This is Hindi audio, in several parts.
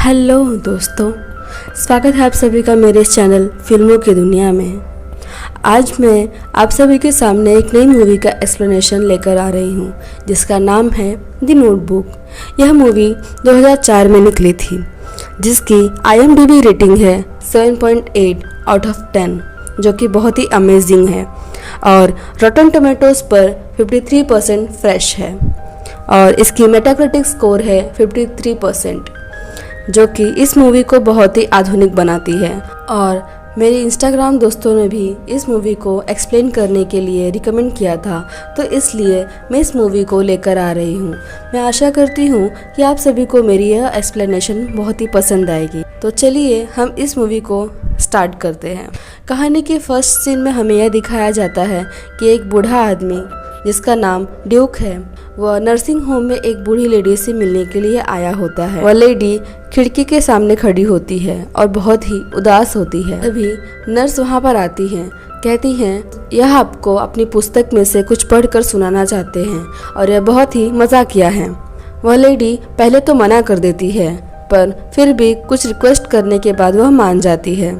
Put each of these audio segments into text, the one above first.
हेलो दोस्तों, स्वागत है आप सभी का मेरे इस चैनल फिल्मों की दुनिया में। आज मैं आप सभी के सामने एक नई मूवी का एक्सप्लेनेशन लेकर आ रही हूँ जिसका नाम है द नोटबुक। यह मूवी 2004 में निकली थी जिसकी IMDb रेटिंग है 7.8 आउट ऑफ 10 जो कि बहुत ही अमेजिंग है और रॉटन टोमेटोज पर 53% फ्रेश है और इसकी मेटाक्रिटिक स्कोर है 53% जो कि इस मूवी को बहुत ही आधुनिक बनाती है। और मेरे इंस्टाग्राम दोस्तों ने भी इस मूवी को एक्सप्लेन करने के लिए रिकमेंड किया था, तो इसलिए मैं इस मूवी को लेकर आ रही हूँ। मैं आशा करती हूँ कि आप सभी को मेरी यह एक्सप्लेनेशन बहुत ही पसंद आएगी। तो चलिए हम इस मूवी को स्टार्ट करते हैं। कहानी के फर्स्ट सीन में हमें यह दिखाया जाता है कि एक बूढ़ा आदमी जिसका नाम ड्यूक है, वह नर्सिंग होम में एक बूढ़ी लेडी से मिलने के लिए आया होता है। वह लेडी खिड़की के सामने खड़ी होती है और बहुत ही उदास होती है। तभी नर्स वहां पर आती है, कहती हैं यह आपको अपनी पुस्तक में से कुछ पढ़कर सुनाना चाहते हैं और यह बहुत ही मजाकिया है। वह लेडी पहले तो मना कर देती है पर फिर भी कुछ रिक्वेस्ट करने के बाद वह मान जाती है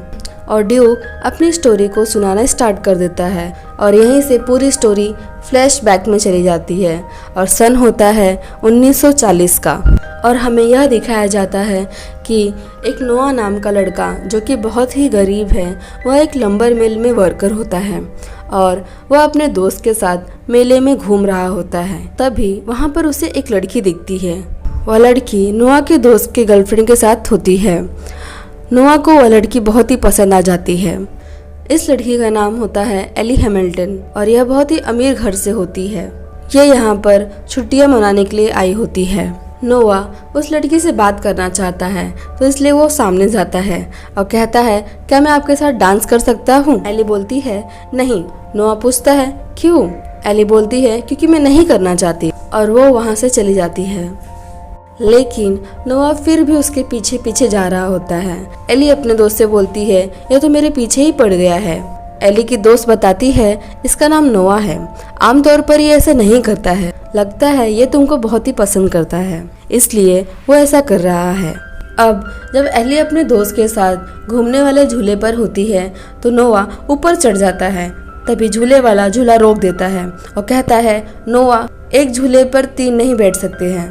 और ड्यूक अपनी स्टोरी को सुनाना स्टार्ट कर देता है और यहीं से पूरी स्टोरी फ्लैशबैक में चली जाती है और सन होता है 1940 का। और हमें यह दिखाया जाता है कि एक नोआ नाम का लड़का जो कि बहुत ही गरीब है, वह एक लंबर मिल में वर्कर होता है और वह अपने दोस्त के साथ मेले में घूम रहा होता है। तभी वहाँ पर उसे एक लड़की दिखती है। वह लड़की नोआ के दोस्त के गर्लफ्रेंड के साथ होती है। नोआ को वह लड़की बहुत ही पसंद आ जाती है। इस लड़की का नाम होता है एली हैमिल्टन और यह बहुत ही अमीर घर से होती है। यह यहाँ पर छुट्टियाँ मनाने के लिए आई होती है। नोआ उस लड़की से बात करना चाहता है तो इसलिए वो सामने जाता है और कहता है क्या मैं आपके साथ डांस कर सकता हूँ। एली बोलती है नहीं। नोआ पूछता है क्यों। एली बोलती है क्योंकि मैं नहीं करना चाहती और वो वहाँ से चली जाती है। लेकिन नोआ फिर भी उसके पीछे पीछे जा रहा होता है। एली अपने दोस्त से बोलती है यह तो मेरे पीछे ही पड़ गया है। एली की दोस्त बताती है इसका नाम नोआ है, आमतौर पर ये ऐसा नहीं करता है, लगता है ये तुमको बहुत ही पसंद करता है इसलिए वो ऐसा कर रहा है। अब जब एली अपने दोस्त के साथ घूमने वाले झूले पर होती है तो नोआ ऊपर चढ़ जाता है। तभी झूले वाला झूला रोक देता है और कहता है नोआ एक झूले पर 3 नहीं बैठ सकते हैं।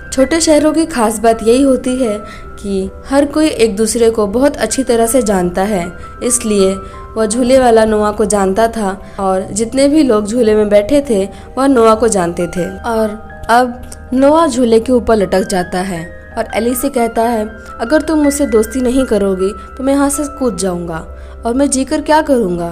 छोटे शहरों की खास बात यही होती है कि हर कोई एक दूसरे को बहुत अच्छी तरह से जानता है, इसलिए वह झूले वाला नोआ को जानता था और जितने भी लोग झूले में बैठे थे वह नोआ को जानते थे। और अब नोआ झूले के ऊपर लटक जाता है और एली से कहता है अगर तुम मुझसे दोस्ती नहीं करोगी तो मैं यहाँ से कूद जाऊँगा और मैं जीकर क्या करूँगा।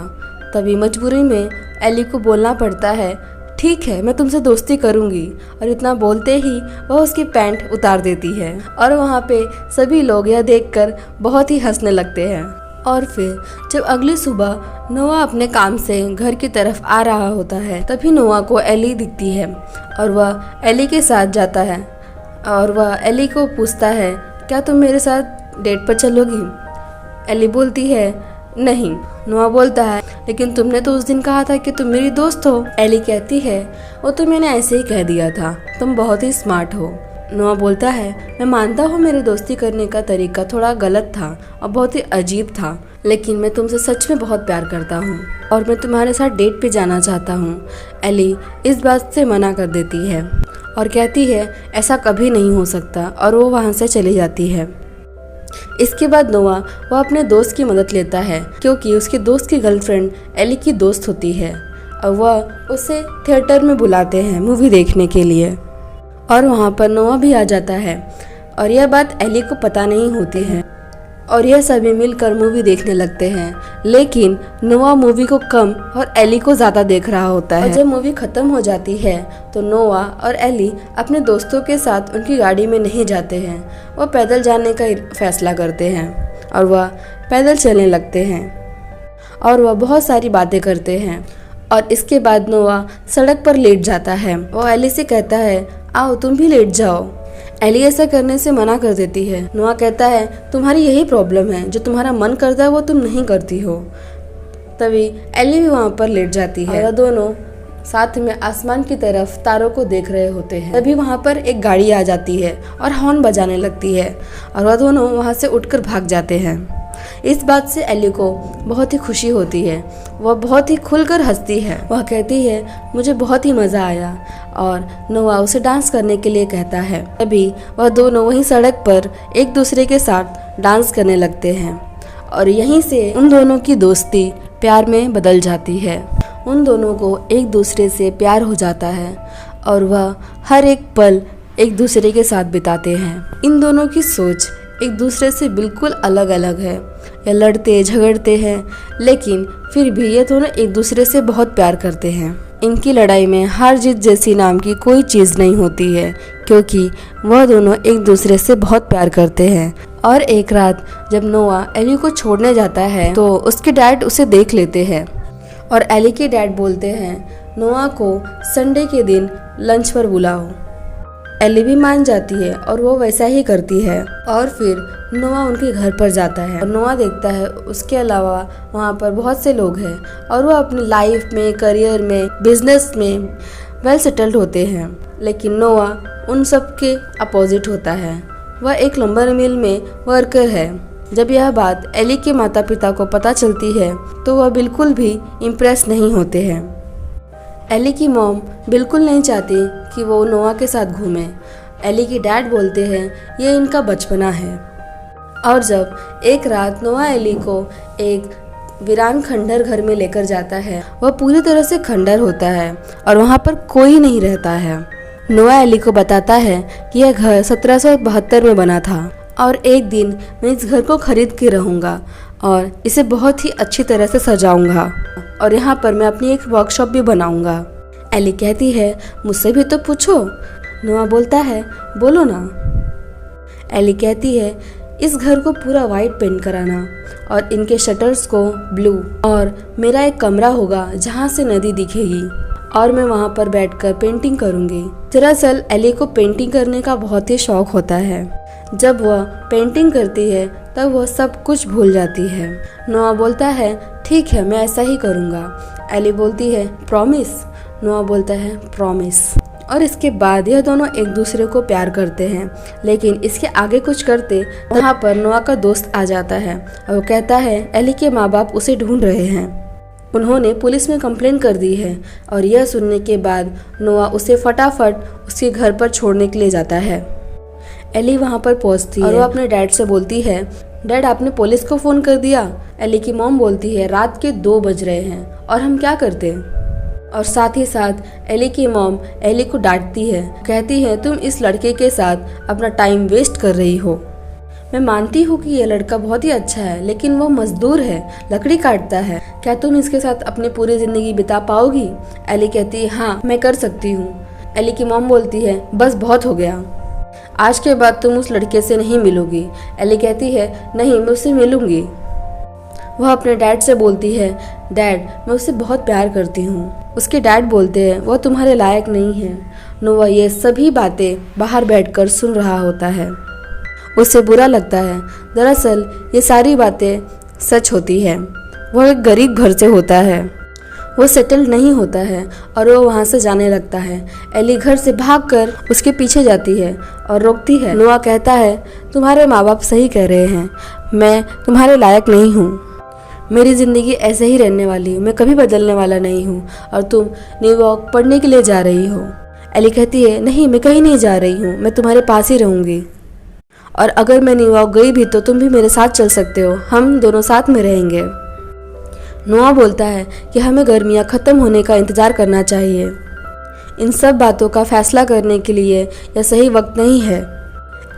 तभी मजबूरी में एली को बोलना पड़ता है ठीक है मैं तुमसे दोस्ती करूंगी। और इतना बोलते ही वह उसकी पैंट उतार देती है और वहाँ पे सभी लोग यह देखकर बहुत ही हंसने लगते हैं। और फिर जब अगली सुबह नोआ अपने काम से घर की तरफ आ रहा होता है तभी नोआ को एली दिखती है और वह एली के साथ जाता है और वह एली को पूछता है क्या तुम मेरे साथ डेट पर चलोगी। एली बोलती है नहीं। नोआ बोलता है लेकिन तुमने तो उस दिन कहा था कि तुम मेरी दोस्त हो। एली कहती है वो तो मैंने ऐसे ही कह दिया था, तुम बहुत ही स्मार्ट हो। नोआ बोलता है मैं मानता हूँ मेरी दोस्ती करने का तरीका थोड़ा गलत था और बहुत ही अजीब था, लेकिन मैं तुमसे सच में बहुत प्यार करता हूँ और मैं तुम्हारे साथ डेट पे जाना चाहता हूँ। एली इस बात से मना कर देती है और कहती है ऐसा कभी नहीं हो सकता और वो वहाँ से चली जाती है। इसके बाद नोआ वह अपने दोस्त की मदद लेता है क्योंकि उसके दोस्त की गर्लफ्रेंड एली की दोस्त होती है और वह उसे थिएटर में बुलाते हैं मूवी देखने के लिए और वहाँ पर नोआ भी आ जाता है और यह बात एली को पता नहीं होती है और यह सभी मिलकर मूवी देखने लगते हैं। लेकिन नोआ मूवी को कम और एली को ज़्यादा देख रहा होता है और जब मूवी ख़त्म हो जाती है तो नोआ और एली अपने दोस्तों के साथ उनकी गाड़ी में नहीं जाते हैं, वह पैदल जाने का फैसला करते हैं और वह पैदल चलने लगते हैं और वह बहुत सारी बातें करते हैं। और इसके बाद नोआ सड़क पर लेट जाता है। वो एली से कहता है आओ तुम भी लेट जाओ। एली ऐसा करने से मना कर देती है। नोआ कहता है तुम्हारी यही प्रॉब्लम है, जो तुम्हारा मन करता है वो तुम नहीं करती हो। तभी एली भी वहाँ पर लेट जाती है और दोनों साथ में आसमान की तरफ तारों को देख रहे होते हैं। तभी वहाँ पर एक गाड़ी आ जाती है और हॉर्न बजाने लगती है और वह दोनों वहाँ से उठकर भाग जाते हैं। इस बात से एली को बहुत ही खुशी होती है। वह बहुत ही खुलकर हंसती है। वह कहती है मुझे बहुत ही मज़ा आया और नोआ उसे डांस करने के लिए कहता है। तभी वह दोनों वहीं सड़क पर एक दूसरे के साथ डांस करने लगते हैं और यहीं से उन दोनों की दोस्ती प्यार में बदल जाती है। उन दोनों को एक दूसरे से प्यार हो जाता है और वह हर एक पल एक दूसरे के साथ बिताते हैं। इन दोनों की सोच एक दूसरे से बिल्कुल अलग अलग है। ये लड़ते झगड़ते हैं लेकिन फिर भी ये दोनों एक दूसरे से बहुत प्यार करते हैं। इनकी लड़ाई में हार जीत जैसी नाम की कोई चीज़ नहीं होती है क्योंकि वह दोनों एक दूसरे से बहुत प्यार करते हैं। और एक रात जब नोआ एली को छोड़ने जाता है तो उसके डैड उसे देख लेते हैं और एली के डैड बोलते हैं नोआ को संडे के दिन लंच पर बुलाओ। एली भी मान जाती है और वो वैसा ही करती है और फिर नोआ उनके घर पर जाता है और नोआ देखता है उसके अलावा वहाँ पर बहुत से लोग हैं और वो अपनी लाइफ में, करियर में, बिजनेस में वेल सेटल्ड होते हैं। लेकिन नोआ उन सब के अपोजिट होता है। वह एक लंबर मिल में वर्कर है। जब यह बात एली के माता पिता को पता चलती है तो वह बिल्कुल भी इम्प्रेस नहीं होते हैं। एली की मॉम बिल्कुल नहीं चाहती कि वो नोआ के साथ घूमे। एली की डैड बोलते हैं ये इनका बचपना है। और जब एक रात नोआ एली को एक वीरान खंडर घर में लेकर जाता है, वह पूरी तरह से खंडर होता है और वहाँ पर कोई नहीं रहता है। नोआ एली को बताता है कि यह घर 1772 में बना था और एक दिन मैं इस घर को खरीद के रहूँगा और इसे बहुत ही अच्छी तरह से सजाऊंगा और यहाँ पर मैं अपनी एक वर्कशॉप भी बनाऊंगा। एली कहती है मुझसे भी तो पूछो। नोआ बोलता है बोलो ना। एली कहती है इस घर को पूरा वाइट पेंट कराना और इनके शटर्स को ब्लू, और मेरा एक कमरा होगा जहाँ से नदी दिखेगी और मैं वहाँ पर बैठकर पेंटिंग करूँगी। दरअसल एली को पेंटिंग करने का बहुत ही शौक होता है। जब वह पेंटिंग करती है तब वह सब कुछ भूल जाती है। नोआ बोलता है ठीक है मैं ऐसा ही करूँगा। एली बोलती है प्रॉमिस। नोआ बोलता है प्रॉमिस। और इसके बाद यह दोनों एक दूसरे को प्यार करते हैं। लेकिन इसके आगे कुछ करते वहाँ पर नोआ का दोस्त आ जाता है और वो कहता है एली के माँ बाप उसे ढूंढ रहे हैं, उन्होंने पुलिस में कंप्लेन कर दी है। और यह सुनने के बाद नोआ उसे फटाफट उसके घर पर छोड़ने के लिए जाता है। एली वहाँ पर पहुँचती है और वो अपने डैड से बोलती है डैड आपने पुलिस को फ़ोन कर दिया। एली की मॉम बोलती है रात के 2 बज रहे हैं और हम क्या करते। और साथ ही साथ एली की मॉम एली को डांटती है, कहती है तुम इस लड़के के साथ अपना टाइम वेस्ट कर रही हो। मैं मानती हूँ कि यह लड़का बहुत ही अच्छा है लेकिन वो मजदूर है, लकड़ी काटता है। क्या तुम इसके साथ अपनी पूरी जिंदगी बिता पाओगी। एली कहती है हाँ मैं कर सकती हूँ। एली की मॉम बोलती है बस बहुत हो गया, आज के बाद तुम उस लड़के से नहीं मिलोगी। एली कहती है नहीं मैं उससे मिलूंगी। वह अपने डैड से बोलती है डैड मैं उससे बहुत प्यार करती हूँ। उसके डैड बोलते हैं वह तुम्हारे लायक नहीं है। नोआ ये सभी बातें बाहर बैठकर सुन रहा होता है। उसे बुरा लगता है। दरअसल ये सारी बातें सच होती है। वह एक गरीब घर से होता है, वो सेटल नहीं होता है और वो वहाँ से जाने लगता है। एली घर से भागकर उसके पीछे जाती है और रोकती है। नोआ कहता है तुम्हारे माँ बाप सही कह रहे हैं, मैं तुम्हारे लायक नहीं हूँ। मेरी ज़िंदगी ऐसे ही रहने वाली, मैं कभी बदलने वाला नहीं हूँ और तुम न्यूयॉर्क पढ़ने के लिए जा रही हो। एली कहती है नहीं मैं कहीं नहीं जा रही हूँ, मैं तुम्हारे पास ही रहूँगी और अगर मैं न्यूयॉर्क गई भी तो तुम भी मेरे साथ चल सकते हो, हम दोनों साथ में रहेंगे। नोआ बोलता है कि हमें गर्मियाँ ख़त्म होने का इंतज़ार करना चाहिए। इन सब बातों का फैसला करने के लिए यह सही वक्त नहीं है।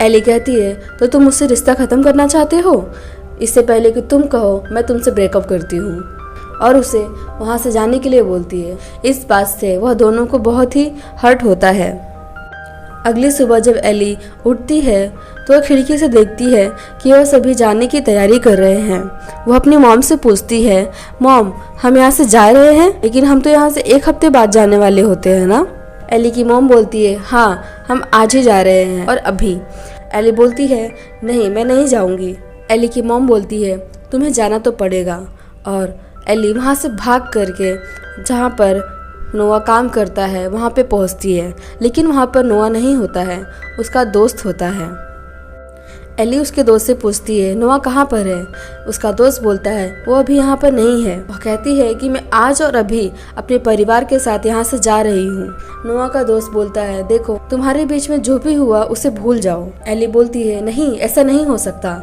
एली कहती है तो तुम मुझसे रिश्ता ख़त्म करना चाहते हो। इससे पहले कि तुम कहो मैं तुमसे ब्रेकअप करती हूँ, और उसे वहाँ से जाने के लिए बोलती है। इस बात से वह दोनों को बहुत ही हर्ट होता है। अगली सुबह जब एली उठती है तो वह खिड़की से देखती है कि वह सभी जाने की तैयारी कर रहे हैं। वह अपनी मॉम से पूछती है मॉम हम यहाँ से जा रहे हैं, लेकिन हम तो यहाँ से 1 हफ्ते बाद जाने वाले होते हैं ना। एली की मॉम बोलती है हाँ हम आज ही जा रहे हैं और अभी। एली बोलती है नहीं मैं नहीं जाऊँगी। एली की मॉम बोलती है तुम्हें जाना तो पड़ेगा। और एली वहाँ से भाग करके जहाँ पर नोआ काम करता है वहाँ पे पहुँचती है, लेकिन वहाँ पर नोआ नहीं होता है, उसका दोस्त होता है। एली उसके दोस्त से पूछती है नोआ कहाँ पर है। उसका दोस्त बोलता है वो अभी यहाँ पर नहीं है। वह कहती है कि मैं आज और अभी अपने परिवार के साथ यहाँ से जा रही हूँ। नोआ का दोस्त बोलता है देखो तुम्हारे बीच में जो भी हुआ उसे भूल जाओ। एली बोलती है नहीं, ऐसा नहीं हो सकता,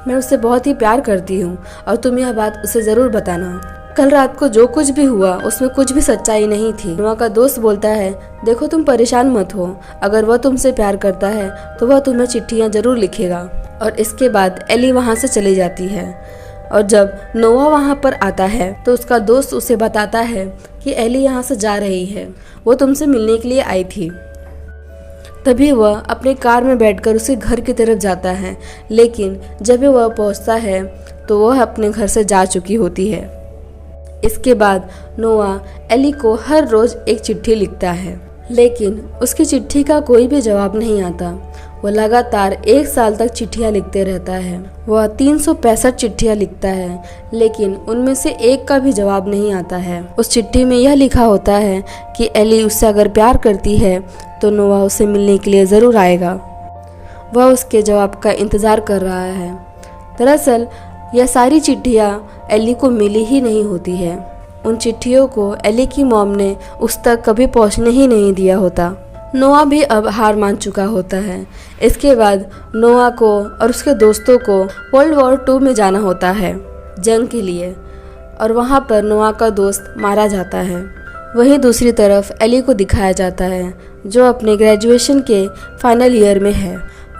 मैं उससे बहुत ही प्यार करती हूँ और तुम यह बात उसे जरूर बताना। कल रात को जो कुछ भी हुआ उसमें कुछ भी सच्चाई नहीं थी। नोआ का दोस्त बोलता है देखो तुम परेशान मत हो, अगर वह तुमसे प्यार करता है तो वह तुम्हें चिट्ठियाँ जरूर लिखेगा। और इसके बाद एली वहाँ से चली जाती है और जब नोआ वहाँ पर आता है तो उसका दोस्त उसे बताता है कि एली यहाँ से जा रही है, वो तुमसे मिलने के लिए आई थी। तभी वह अपने कार में बैठकर उसके घर की तरफ जाता है, लेकिन जब वह पहुँचता है तो वह अपने घर से जा चुकी होती है। इसके बाद नोआ एली को हर रोज एक चिट्ठी लिखता है, लेकिन उसकी चिट्ठी का कोई भी जवाब नहीं आता। वह लगातार 1 साल तक चिट्ठियां लिखते रहता है। वह 365 चिट्ठियां लिखता है, लेकिन उनमें से एक का भी जवाब नहीं आता है। उस चिट्ठी में यह लिखा होता है कि एली उससे अगर प्यार करती है तो नोआ उसे मिलने के लिए ज़रूर आएगा। वह उसके जवाब का इंतज़ार कर रहा है। दरअसल यह सारी चिट्ठियाँ एली को मिली ही नहीं होती है। उन चिट्ठियों को एली की मॉम ने उस तक कभी पहुँचने ही नहीं दिया होता। नोआ भी अब हार मान चुका होता है। इसके बाद नोआ को और उसके दोस्तों को वर्ल्ड वॉर 2 में जाना होता है जंग के लिए, और वहाँ पर नोआ का दोस्त मारा जाता है। वहीं दूसरी तरफ एली को दिखाया जाता है जो अपने ग्रेजुएशन के फाइनल ईयर में है।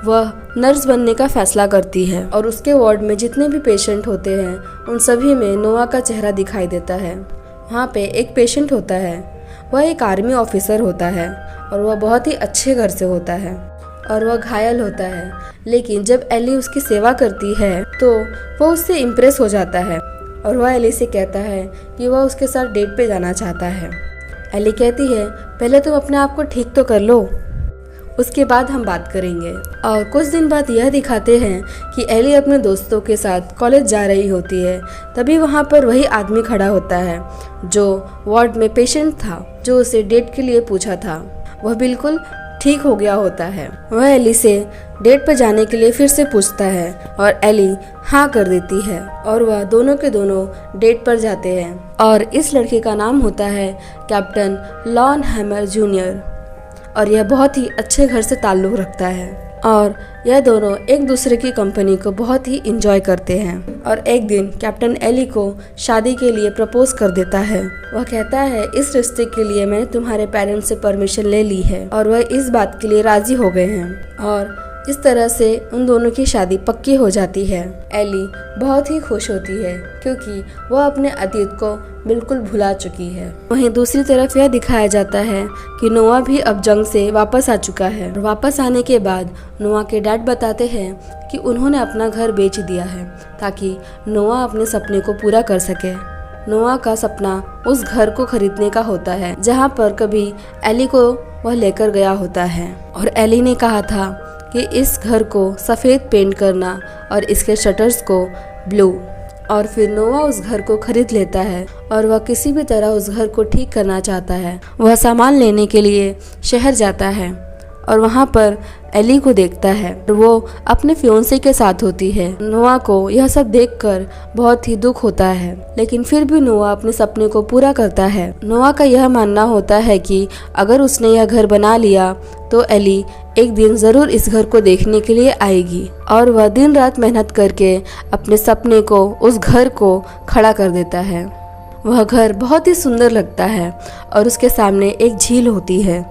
वह नर्स बनने का फैसला करती है और उसके वार्ड में जितने भी पेशेंट होते हैं उन सभी में नोआ का चेहरा दिखाई देता है। वहाँ पे एक पेशेंट होता है, वह एक आर्मी ऑफिसर होता है और वह बहुत ही अच्छे घर से होता है और वह घायल होता है, लेकिन जब एली उसकी सेवा करती है तो वह उससे इम्प्रेस हो जाता है और वह एली से कहता है कि वह उसके साथ डेट पे जाना चाहता है। एली कहती है पहले तुम अपने आप को ठीक तो कर लो, उसके बाद हम बात करेंगे। और कुछ दिन बाद यह दिखाते हैं कि एली अपने दोस्तों के साथ कॉलेज जा रही होती है। तभी वहाँ पर वही आदमी खड़ा होता है जो वार्ड में पेशेंट था, जो उसे डेट के लिए पूछा था। वह बिल्कुल ठीक हो गया होता है। वह एली से डेट पर जाने के लिए फिर से पूछता है और एली हाँ कर देती है और वह दोनों के दोनों डेट पर जाते हैं। और इस लड़के का नाम होता है कैप्टन लॉन हैमर जूनियर और यह बहुत ही अच्छे घर से ताल्लुक़ रखता है और यह दोनों एक दूसरे की कंपनी को बहुत ही इंजॉय करते हैं। और एक दिन कैप्टन एली को शादी के लिए प्रपोज कर देता है। वह कहता है इस रिश्ते के लिए मैंने तुम्हारे पेरेंट्स से परमिशन ले ली है और वह इस बात के लिए राजी हो गए हैं और इस तरह से उन दोनों की शादी पक्की हो जाती है। एली बहुत ही खुश होती है क्योंकि वह अपने अतीत को बिल्कुल भुला चुकी है। वहीं दूसरी तरफ यह दिखाया जाता है कि नोआ भी अब जंग से वापस आ चुका है और वापस आने के बाद नोआ के डैड बताते हैं कि उन्होंने अपना घर बेच दिया है ताकि नोआ अपने सपने को पूरा कर सके। नोआ का सपना उस घर को खरीदने का होता है जहाँ पर कभी एली को वह लेकर गया होता है और एली ने कहा था कि इस घर को सफ़ेद पेंट करना और इसके शटर्स को ब्लू। और फिर नोआ उस घर को खरीद लेता है और वह किसी भी तरह उस घर को ठीक करना चाहता है। वह सामान लेने के लिए शहर जाता है और वहाँ पर एली को देखता है। वो अपने फियोंसे के साथ होती है। नोआ को यह सब देखकर बहुत ही दुख होता है, लेकिन फिर भी नोआ अपने सपने को पूरा करता है। नोआ का यह मानना होता है कि अगर उसने यह घर बना लिया तो एली एक दिन ज़रूर इस घर को देखने के लिए आएगी और वह दिन रात मेहनत करके अपने सपने को, उस घर को खड़ा कर देता है। वह घर बहुत ही सुंदर लगता है और उसके सामने एक झील होती है।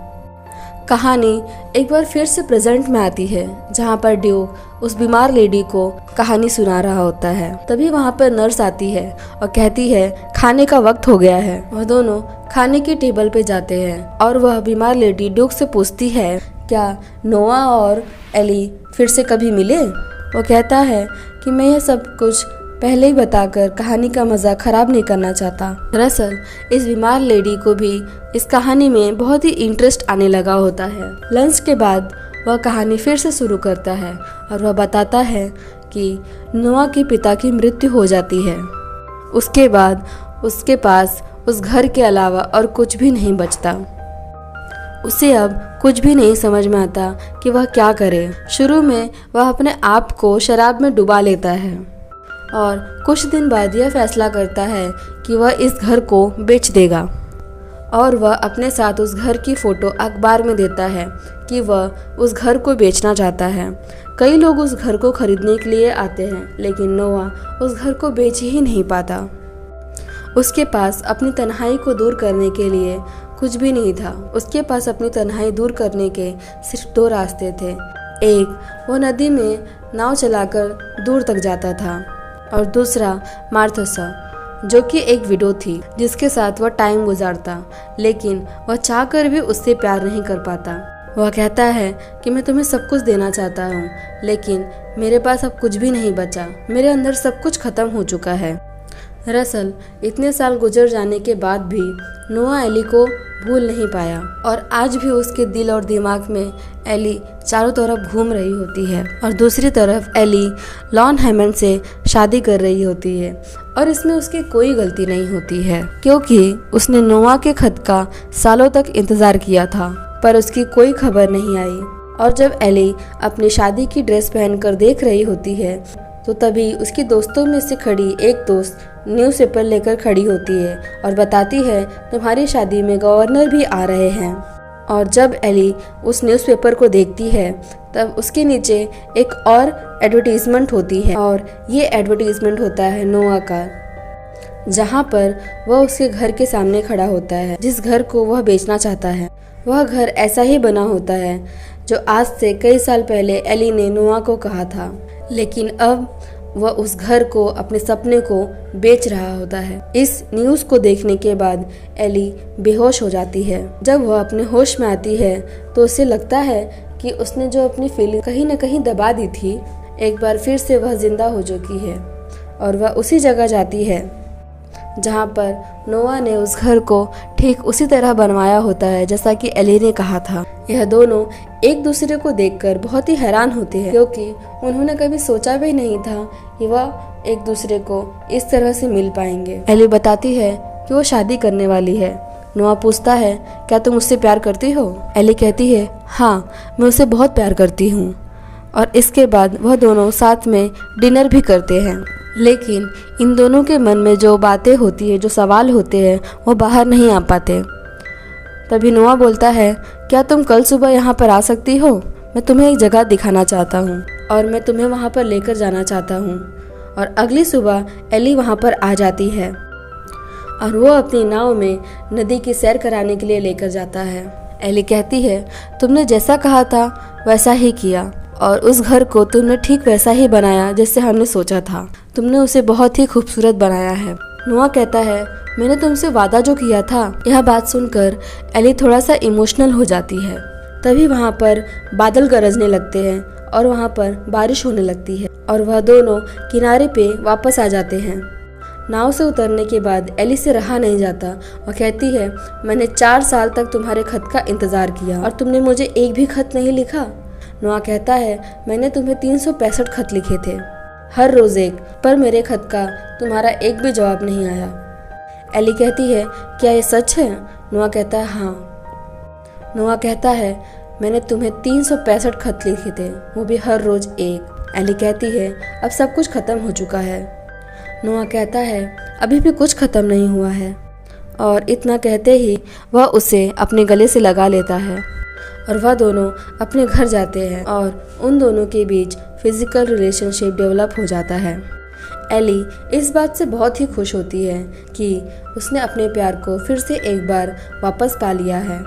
कहानी एक बार फिर से प्रेजेंट में आती है जहाँ पर ड्यूक उस बीमार लेडी को कहानी सुना रहा होता है। तभी वहाँ पर नर्स आती है और कहती है खाने का वक्त हो गया है। वह दोनों खाने की टेबल पे जाते हैं और वह बीमार लेडी ड्यूक से पूछती है क्या नोआ और एली फिर से कभी मिले। वो कहता है कि मैं यह सब कुछ पहले ही बताकर कहानी का मज़ा ख़राब नहीं करना चाहता। दरअसल इस बीमार लेडी को भी इस कहानी में बहुत ही इंटरेस्ट आने लगा होता है। लंच के बाद वह कहानी फिर से शुरू करता है और वह बताता है कि नोआ के पिता की मृत्यु हो जाती है। उसके बाद उसके पास उस घर के अलावा और कुछ भी नहीं बचता। उसे अब कुछ भी नहीं समझ में आता कि वह क्या करे। शुरू में वह अपने आप को शराब में डुबा लेता है और कुछ दिन बाद यह फैसला करता है कि वह इस घर को बेच देगा और वह अपने साथ उस घर की फ़ोटो अखबार में देता है कि वह उस घर को बेचना चाहता है। कई लोग उस घर को खरीदने के लिए आते हैं, लेकिन नोआ उस घर को बेच ही नहीं पाता। उसके पास अपनी तन्हाई को दूर करने के लिए कुछ भी नहीं था। उसके पास अपनी तन्हाई दूर करने के सिर्फ 2 रास्ते थे। एक, वो नदी में नाव चलाकर दूर तक जाता था और दूसरा मार्थसा, जो कि एक विडो थी जिसके साथ वह टाइम गुजारता, लेकिन वह चाहकर भी उससे प्यार नहीं कर पाता। वह कहता है कि मैं तुम्हें सब कुछ देना चाहता हूँ, लेकिन मेरे पास अब कुछ भी नहीं बचा। मेरे अंदर सब कुछ खत्म हो चुका है। दरअसल इतने साल गुजर जाने के बाद भी नोआ एली को भूल नहीं पाया और आज भी उसके दिल और दिमाग में एली चारों तरफ घूम रही होती है और दूसरी तरफ एली लॉन हैमंड से शादी कर रही होती है और इसमें उसकी कोई गलती नहीं होती है, क्योंकि उसने नोआ के खत का सालों तक इंतजार किया था पर उसकी कोई खबर नहीं आई। और जब एली अपनी शादी की ड्रेस पहनकर देख रही होती है तो तभी उसकी दोस्तों में से खड़ी एक दोस्त न्यूज़पेपर लेकर खड़ी होती है और बताती है तुम्हारी शादी में गवर्नर भी आ रहे हैं। और जब एली उस न्यूज़पेपर को देखती है तब उसके नीचे एक और एडवर्टीजमेंट होती है और ये एडवर्टीजमेंट होता है नोआ का, जहाँ पर वह उसके घर के सामने खड़ा होता है जिस घर को वह बेचना चाहता है। वह घर ऐसा ही बना होता है जो आज से कई साल पहले एली ने नोआ को कहा था, लेकिन अब वह उस घर को, अपने सपने को बेच रहा होता है। इस न्यूज़ को देखने के बाद एली बेहोश हो जाती है। जब वह अपने होश में आती है तो उसे लगता है कि उसने जो अपनी फीलिंग कहीं न कहीं दबा दी थी, एक बार फिर से वह जिंदा हो चुकी है और वह उसी जगह जाती है जहाँ पर नोआ ने उस घर को ठीक उसी तरह बनवाया होता है जैसा कि एली ने कहा था। यह दोनों एक दूसरे को देखकर बहुत ही हैरान होते हैं, क्योंकि उन्होंने कभी सोचा भी नहीं था कि वह एक दूसरे को इस तरह से मिल पाएंगे। एली बताती है कि वो शादी करने वाली है। नोआ पूछता है क्या तुम उससे प्यार करती हो? एली कहती है हाँ, मैं उसे बहुत प्यार करती हूँ। और इसके बाद वह दोनों साथ में डिनर भी करते हैं, लेकिन इन दोनों के मन में जो बातें होती है, जो सवाल होते हैं, वो बाहर नहीं आ पाते। तभी नोआ बोलता है क्या तुम कल सुबह यहाँ पर आ सकती हो? मैं तुम्हें एक जगह दिखाना चाहता हूँ और मैं तुम्हें वहाँ पर लेकर जाना चाहता हूँ। और अगली सुबह एली वहाँ पर आ जाती है और वो अपनी नाव में नदी की सैर कराने के लिए लेकर जाता है। एली कहती है तुमने जैसा कहा था वैसा ही किया और उस घर को तुमने ठीक वैसा ही बनाया जैसे हमने सोचा था। तुमने उसे बहुत ही खूबसूरत बनाया है। नोआ कहता है मैंने तुमसे वादा जो किया था। यह बात सुनकर एली थोड़ा सा इमोशनल हो जाती है। तभी वहाँ पर बादल गरजने लगते हैं और वहाँ पर बारिश होने लगती है और वह दोनों किनारे पे वापस आ जाते हैं। नाव से उतरने के बाद एली से रहा नहीं जाता और कहती है मैंने 4 साल तक तुम्हारे खत का इंतजार किया और तुमने मुझे एक भी खत नहीं लिखा। नोआ कहता है मैंने तुम्हें 365 खत लिखे थे, हर रोज एक, पर मेरे खत का तुम्हारा एक भी जवाब नहीं आया। एली कहती है क्या ये सच है? नोआ कहता है हाँ। नोआ कहता है मैंने तुम्हें 365 खत लिखे थे, वो भी हर रोज एक। एली कहती है अब सब कुछ खत्म हो चुका है। नोआ कहता है अभी भी कुछ खत्म नहीं हुआ है। और इतना कहते ही वह उसे अपने गले से लगा लेता है और वह दोनों अपने घर जाते हैं और उन दोनों के बीच फिजिकल रिलेशनशिप डेवलप हो जाता है। एली इस बात से बहुत ही खुश होती है कि उसने अपने प्यार को फिर से एक बार वापस पा लिया है।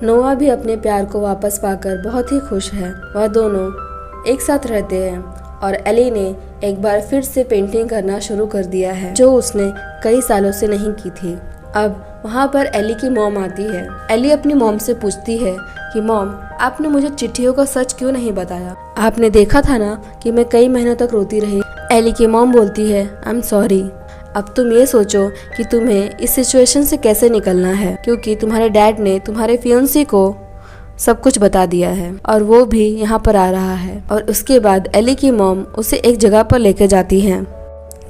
नोआ भी अपने प्यार को वापस पाकर बहुत ही खुश है। वह दोनों एक साथ रहते हैं और एली ने एक बार फिर से पेंटिंग करना शुरू कर दिया है, जो उसने कई सालों से नहीं की थी। अब वहाँ पर एली की मॉम आती है। एली अपनी मॉम से पूछती है कि मॉम आपने मुझे चिट्ठियों का सच क्यों नहीं बताया? आपने देखा था ना कि मैं कई महीनों तक रोती रही। एली की मॉम बोलती है आई एम सॉरी। अब तुम ये सोचो कि तुम्हें इस सिचुएशन से कैसे निकलना है, क्योंकि तुम्हारे डैड ने तुम्हारे फियांसी को सब कुछ बता दिया है और वो भी यहाँ पर आ रहा है। और उसके बाद एली की मॉम उसे एक जगह पर लेकर जाती हैं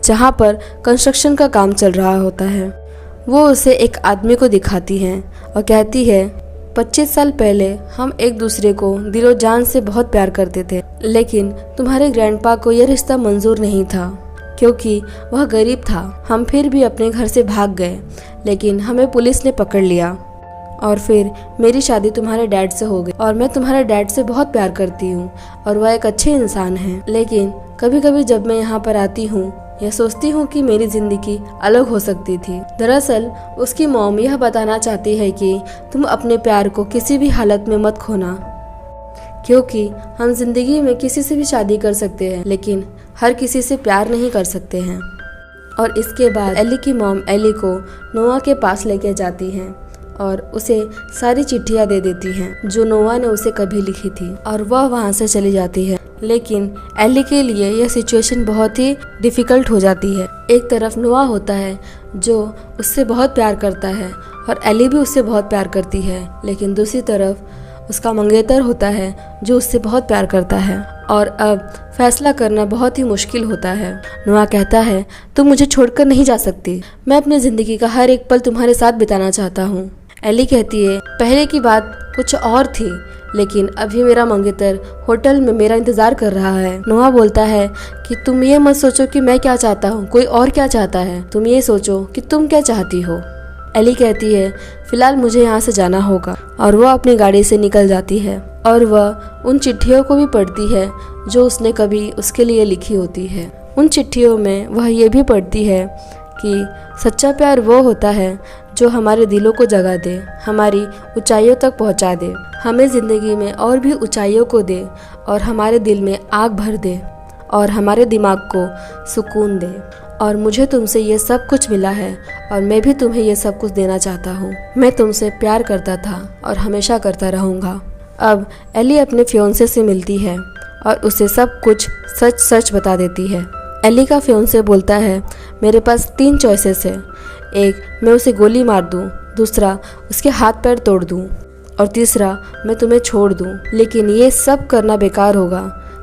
जहाँ पर कंस्ट्रक्शन का काम चल रहा होता है। वो उसे एक आदमी को दिखाती है और कहती है 25 साल पहले हम एक दूसरे को दिलो जान से बहुत प्यार करते थे, लेकिन तुम्हारे ग्रैंडपा को यह रिश्ता मंजूर नहीं था क्योंकि वह गरीब था। हम फिर भी अपने घर से भाग गए, लेकिन हमें पुलिस ने पकड़ लिया और फिर मेरी शादी तुम्हारे डैड से हो गई और मैं तुम्हारे डैड से बहुत प्यार करती हूँ और वह एक अच्छे इंसान हैं। लेकिन कभी कभी जब मैं यहाँ पर आती हूँ यह सोचती हूँ कि मेरी जिंदगी अलग हो सकती थी। दरअसल उसकी मॉम यह बताना चाहती है कि तुम अपने प्यार को किसी भी हालत में मत खोना, क्योंकि हम जिंदगी में किसी से भी शादी कर सकते हैं लेकिन हर किसी से प्यार नहीं कर सकते हैं। और इसके बाद एली की मॉम एली को नोआ के पास लेके जाती है और उसे सारी चिट्ठियां दे देती हैं जो नोआ ने उसे कभी लिखी थी और वह वहां से चली जाती है। लेकिन एली के लिए यह सिचुएशन बहुत ही डिफिकल्ट हो जाती है। एक तरफ नोआ होता है जो उससे बहुत प्यार करता है और एली भी उससे बहुत प्यार करती है, लेकिन दूसरी तरफ उसका मंगेतर होता है जो उससे बहुत प्यार करता है और अब फैसला करना बहुत ही मुश्किल होता है। नोआ कहता है तुम मुझे छोड़कर नहीं जा सकती, मैं अपनी जिंदगी का हर एक पल तुम्हारे साथ बिताना चाहता हूँ। एली कहती है पहले की बात कुछ और थी, लेकिन अभी मेरा मंगेतर होटल में मेरा इंतजार कर रहा है। नोआ बोलता है कि तुम ये मत सोचो कि मैं क्या चाहता हूँ, कोई और क्या चाहता है, तुम ये सोचो कि तुम क्या चाहती हो। एली कहती है फिलहाल मुझे यहाँ से जाना होगा और वह अपनी गाड़ी से निकल जाती है और वह उन चिट्ठियों को भी पढ़ती है जो उसने कभी उसके लिए लिखी होती है। उन चिट्ठियों में वह ये भी पढ़ती है कि सच्चा प्यार वो होता है जो हमारे दिलों को जगा दे, हमारी ऊंचाइयों तक पहुंचा दे, हमें ज़िंदगी में और भी ऊंचाइयों को दे और हमारे दिल में आग भर दे और हमारे दिमाग को सुकून दे। और मुझे तुमसे ये सब कुछ मिला है और मैं भी तुम्हें ये सब कुछ देना चाहता हूँ। मैं तुमसे प्यार करता था और हमेशा करता रहूँगा। अब एली अपने फियोंसे से मिलती है और उसे सब कुछ सच सच बता देती है। एली का फियोंसे बोलता है मेरे पास 3 चॉइसेस है, एक मैं उसे गोली मार दूं, दूसरा उसके हाथ पैर तोड़ दूं और तीसरा मैं तुम्हें छोड़ दूं। लेकिन ये सब करना बेकार होगा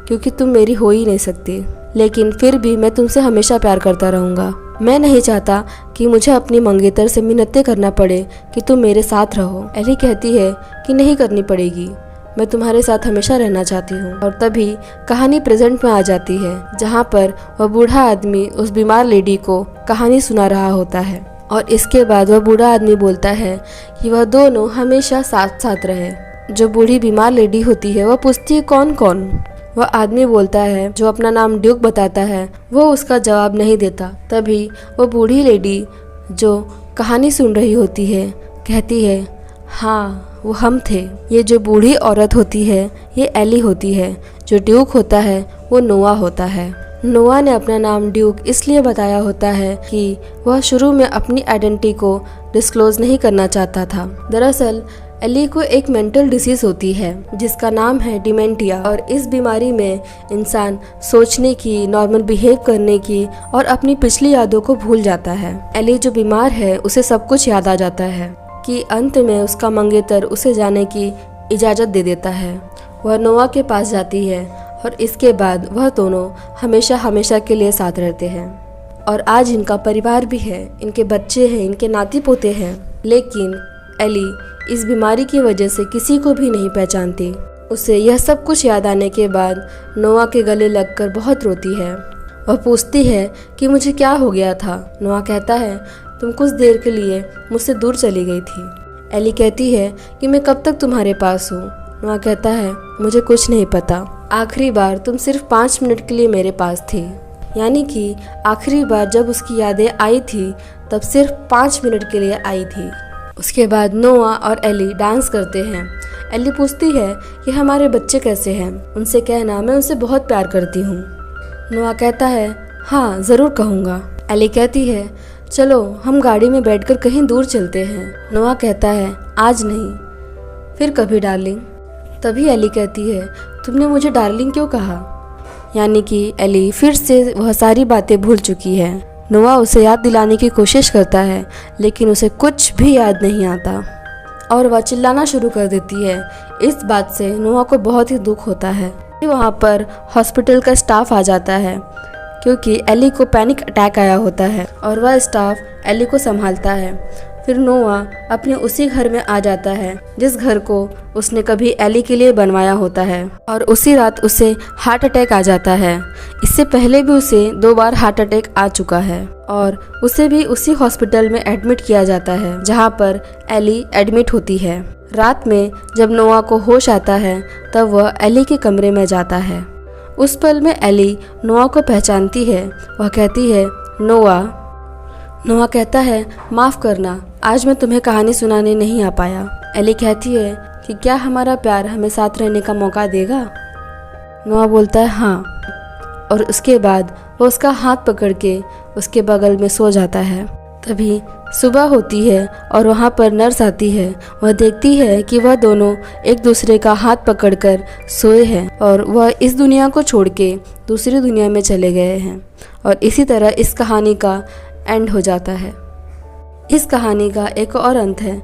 क्योंकि तुम मेरी हो ही नहीं सकती, लेकिन फिर भी मैं तुमसे हमेशा प्यार करता रहूँगा। मैं नहीं चाहता कि मुझे अपनी मंगेतर से मिन्नतें करना पड़े कि तुम मेरे साथ रहो। एली कहती है कि नहीं करनी पड़ेगी, मैं तुम्हारे साथ हमेशा रहना चाहती हूँ। और तभी कहानी प्रेजेंट में आ जाती है जहाँ पर वह बूढ़ा आदमी उस बीमार लेडी को कहानी सुना रहा होता है और इसके बाद वह बूढ़ा आदमी बोलता है कि वह दोनों हमेशा साथ साथ रहे। जो बूढ़ी बीमार लेडी होती है वह पूछती है कौन कौन। वह आदमी बोलता है जो अपना नाम ड्यूक बताता है, वो उसका जवाब नहीं देता। तभी वह बूढ़ी लेडी जो कहानी सुन रही होती है कहती है हाँ वो हम थे। ये जो बूढ़ी औरत होती है ये एली होती है, जो ड्यूक होता है वो नोआ होता है। नोआ ने अपना नाम ड्यूक इसलिए बताया होता है कि वह शुरू में अपनी आइडेंटिटी को डिस्क्लोज नहीं करना चाहता था। दरअसल एली को एक मेंटल डिसीज होती है जिसका नाम है डिमेंटिया और इस बीमारी में इंसान सोचने की, नॉर्मल बिहेव करने की और अपनी पिछली यादों को भूल जाता है। एली जो बीमार है उसे सब कुछ याद आ जाता है कि अंत में उसका मंगेतर उसे जाने की इजाज़त दे देता है। वह नोआ के पास जाती है और इसके बाद वह दोनों हमेशा हमेशा के लिए साथ रहते हैं और आज इनका परिवार भी है, इनके बच्चे हैं, इनके नाती पोते हैं। लेकिन एली इस बीमारी की वजह से किसी को भी नहीं पहचानती। उसे यह सब कुछ याद आने के बाद नोआ के गले लगकर बहुत रोती है। वह पूछती है कि मुझे क्या हो गया था। नोआ कहता है तुम कुछ देर के लिए मुझसे दूर चली गई थी। एली कहती है कि मैं कब तक तुम्हारे पास हूँ। नोआ कहता है मुझे कुछ नहीं पता, आखिरी बार तुम सिर्फ 5 मिनट के लिए मेरे पास थी। यानी कि आखिरी बार जब उसकी यादें आई थी तब सिर्फ 5 मिनट के लिए आई थी। उसके बाद नोआ और एली डांस करते हैं। एली पूछती है कि हमारे बच्चे कैसे हैं, उनसे कहना मैं उनसे बहुत प्यार करती हूँ। नोआ कहता है हाँ ज़रूर कहूँगा। एली कहती है चलो हम गाड़ी में बैठकर कहीं दूर चलते हैं। नोआ कहता है आज नहीं, फिर कभी डार्लिंग। तभी एली कहती है तुमने मुझे डार्लिंग क्यों कहा। यानी कि एली फिर से वह सारी बातें भूल चुकी है। नोआ उसे याद दिलाने की कोशिश करता है लेकिन उसे कुछ भी याद नहीं आता और वह चिल्लाना शुरू कर देती है। इस बात से नोआ को बहुत ही दुख होता है। वहाँ पर हॉस्पिटल का स्टाफ आ जाता है क्योंकि एली को पैनिक अटैक आया होता है और वह स्टाफ एली को संभालता है। फिर नोआ अपने उसी घर में आ जाता है जिस घर को उसने कभी एली के लिए बनवाया होता है और उसी रात उसे हार्ट अटैक आ जाता है। इससे पहले भी उसे 2 बार हार्ट अटैक आ चुका है और उसे भी उसी हॉस्पिटल में एडमिट किया जाता है जहां पर एली एडमिट होती है। रात में जब नोआ को होश आता है तब वह एली के कमरे में जाता है। उस पल में एली नोआ को पहचानती है। वह कहती है नोआ। नोआ कहता है माफ़ करना, आज मैं तुम्हें कहानी सुनाने नहीं आ पाया। एली कहती है कि क्या हमारा प्यार हमें साथ रहने का मौका देगा। नोआ बोलता है हाँ, और उसके बाद वो उसका हाथ पकड़ के उसके बगल में सो जाता है। तभी सुबह होती है और वहाँ पर नर्स आती है। वह देखती है कि वह दोनों एक दूसरे का हाथ पकड़कर सोए हैं और वह इस दुनिया को छोड़ के दूसरी दुनिया में चले गए हैं। और इसी तरह इस कहानी का एंड हो जाता है। इस कहानी का एक और अंत है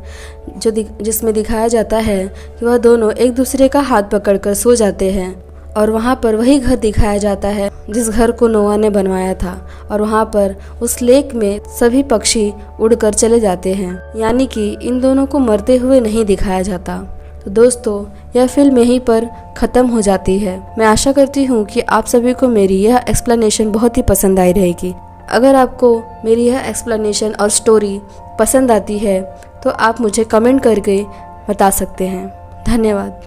जिसमें दिखाया जाता है कि वह दोनों एक दूसरे का हाथ पकड़कर सो जाते हैं और वहाँ पर वही घर दिखाया जाता है जिस घर को नोआ ने बनवाया था और वहाँ पर उस लेक में सभी पक्षी उड़कर चले जाते हैं, यानी कि इन दोनों को मरते हुए नहीं दिखाया जाता। तो दोस्तों, यह फिल्म यहीं पर ख़त्म हो जाती है। मैं आशा करती हूँ कि आप सभी को मेरी यह एक्सप्लेनेशन बहुत ही पसंद आई रहेगी। अगर आपको मेरी यह एक्सप्लेनेशन और स्टोरी पसंद आती है तो आप मुझे कमेंट करके बता सकते हैं। धन्यवाद।